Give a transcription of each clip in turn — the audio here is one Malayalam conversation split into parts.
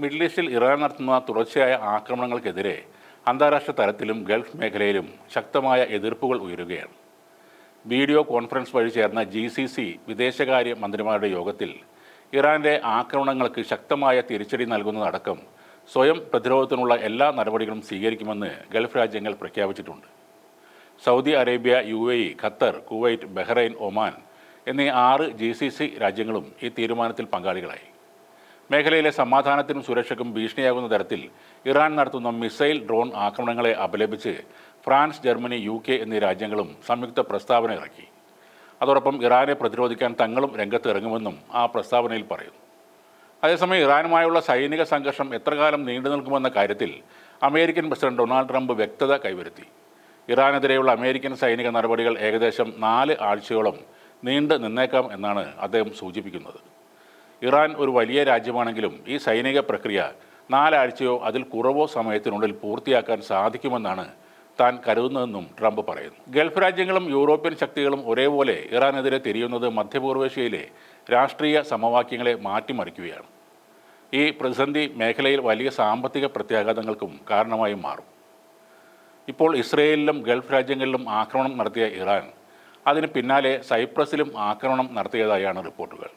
മിഡിൽ ഈസ്റ്റിൽ ഇറാൻ നടത്തുന്ന തുടർച്ചയായ ആക്രമണങ്ങൾക്കെതിരെ അന്താരാഷ്ട്ര തലത്തിലും ഗൾഫ് മേഖലയിലും ശക്തമായ എതിർപ്പുകൾ ഉയരുകയാണ്. വീഡിയോ കോൺഫറൻസ് വഴി ചേർന്ന GCC വിദേശകാര്യ മന്ത്രിമാരുടെ യോഗത്തിൽ ഇറാന്റെ ആക്രമണങ്ങൾക്ക് ശക്തമായ തിരിച്ചടി നൽകുന്നതടക്കം സ്വയം പ്രതിരോധത്തിനുള്ള എല്ലാ നടപടികളും സ്വീകരിക്കുമെന്ന് ഗൾഫ് രാജ്യങ്ങൾ പ്രഖ്യാപിച്ചിട്ടുണ്ട്. Saudi Arabia, UAE, Qatar, Kuwait, Bahrain, Oman എന്നീ 6 GCC രാജ്യങ്ങളും ഈ തീരുമാനത്തിൽ പങ്കാളികളായി. മേഖലയിലെ സമാധാനത്തിനും സുരക്ഷയ്ക്കും ഭീഷണിയാകുന്ന തരത്തിൽ ഇറാൻ നടത്തുന്ന മിസൈൽ, ഡ്രോൺ ആക്രമണങ്ങളെ അപലപിച്ച് ഫ്രാൻസ്, ജർമ്മനി, UK എന്നീ രാജ്യങ്ങളും സംയുക്ത പ്രസ്താവന ഇറക്കി. അതോടൊപ്പം ഇറാനെ പ്രതിരോധിക്കാൻ തങ്ങളും രംഗത്ത് ഇറങ്ങുമെന്നും ആ പ്രസ്താവനയിൽ പറയുന്നു. അതേസമയം ഇറാനുമായുള്ള സൈനിക സംഘർഷം എത്രകാലം നീണ്ടു നിൽക്കുമെന്ന കാര്യത്തിൽ അമേരിക്കൻ പ്രസിഡന്റ് ഡൊണാൾഡ് ട്രംപ് വ്യക്തത കൈവരുത്തി. ഇറാനെതിരെയുള്ള അമേരിക്കൻ സൈനിക നടപടികൾ ഏകദേശം 4 ആഴ്ചയോളം നീണ്ടു നിന്നേക്കാം എന്നാണ് അദ്ദേഹം സൂചിപ്പിക്കുന്നത്. ഇറാൻ ഒരു വലിയ രാജ്യമാണെങ്കിലും ഈ സൈനിക പ്രക്രിയ 4 ആഴ്ചയോ അതിൽ കുറവോ സമയത്തിനുള്ളിൽ പൂർത്തിയാക്കാൻ സാധിക്കുമെന്നാണ് താൻ കരുതുന്നതെന്നും ട്രംപ് പറയുന്നു. ഗൾഫ് രാജ്യങ്ങളും യൂറോപ്യൻ ശക്തികളും ഒരേപോലെ ഇറാനെതിരെ തിരിയുന്നത് മധ്യപൂർവേഷ്യയിലെ രാഷ്ട്രീയ സമവാക്യങ്ങളെ മാറ്റിമറിക്കുകയാണ്. ഈ പ്രതിസന്ധി മേഖലയിൽ വലിയ സാമ്പത്തിക പ്രത്യാഘാതങ്ങൾക്കും കാരണമായി മാറും. ഇപ്പോൾ ഇസ്രയേലിലും ഗൾഫ് രാജ്യങ്ങളിലും ആക്രമണം നടത്തിയ ഇറാൻ അതിന് പിന്നാലെ സൈപ്രസിലും ആക്രമണം നടത്തിയതായാണ് റിപ്പോർട്ടുകൾ.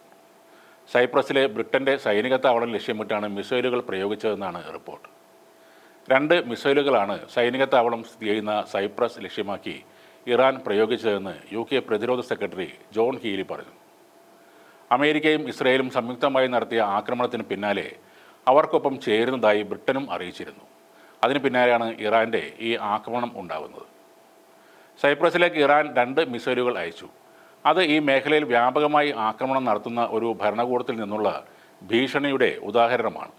സൈപ്രസിലെ ബ്രിട്ടൻ്റെ സൈനിക താവളം ലക്ഷ്യമിട്ടാണ് മിസൈലുകൾ പ്രയോഗിച്ചതെന്നാണ് റിപ്പോർട്ട്. 2 മിസൈലുകളാണ് സൈനിക താവളം സ്ഥിതി ചെയ്യുന്ന സൈപ്രസ് ലക്ഷ്യമാക്കി ഇറാൻ പ്രയോഗിച്ചതെന്ന് UK പ്രതിരോധ സെക്രട്ടറി ജോൺ ഹീലി പറഞ്ഞു. അമേരിക്കയും ഇസ്രയേലും സംയുക്തമായി നടത്തിയ ആക്രമണത്തിന് പിന്നാലെ അവർക്കൊപ്പം ചേരുന്നതായി ബ്രിട്ടനും അറിയിച്ചിരുന്നു. അതിന് പിന്നാലെയാണ് ഇറാൻ്റെ ഈ ആക്രമണം ഉണ്ടാകുന്നത്. സൈപ്രസിലേക്ക് ഇറാൻ 2 മിസൈലുകൾ അയച്ചു. അത് ഈ മേഖലയിൽ വ്യാപകമായി ആക്രമണം നടത്തുന്ന ഒരു ഭരണകൂടത്തിൽ നിന്നുള്ള ഭീഷണിയുടെ ഉദാഹരണമാണ്.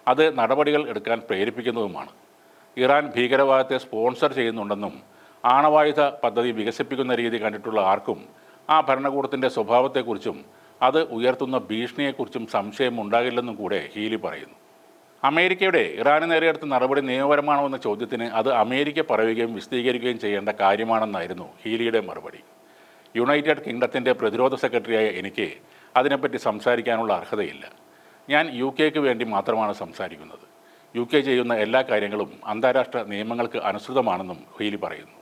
അത് നടപടികൾ എടുക്കാൻ പ്രേരിപ്പിക്കുന്നതുമാണ്. ഇറാൻ ഭീകരവാദത്തെ സ്പോൺസർ ചെയ്യുന്നുണ്ടെന്നും ആണവായുധ പദ്ധതി വികസിപ്പിക്കുന്ന രീതി കണ്ടിട്ടുള്ള ആർക്കും ആ ഭരണകൂടത്തിൻ്റെ സ്വഭാവത്തെക്കുറിച്ചും അത് ഉയർത്തുന്ന ഭീഷണിയെക്കുറിച്ചും സംശയമുണ്ടാകില്ലെന്നും കൂടെ ഹീലി പറയുന്നു. അമേരിക്കയുടെ ഇറാന് നേരെയെടുത്ത നടപടി നിയമപരമാണോ എന്ന ചോദ്യത്തിന് അത് അമേരിക്ക പറയുകയും വിശദീകരിക്കുകയും ചെയ്യേണ്ട കാര്യമാണെന്നായിരുന്നു ഹീലിയുടെ മറുപടി. യുണൈറ്റഡ് കിങ്ഡത്തിൻ്റെ പ്രതിരോധ സെക്രട്ടറിയായ എനിക്ക് അതിനെപ്പറ്റി സംസാരിക്കാനുള്ള അർഹതയില്ല. ഞാൻ UK വേണ്ടി മാത്രമാണ് സംസാരിക്കുന്നത്. UK ചെയ്യുന്ന എല്ലാ കാര്യങ്ങളും അന്താരാഷ്ട്ര നിയമങ്ങൾക്ക് അനുസൃതമാണെന്നും ഹീലി പറയുന്നു.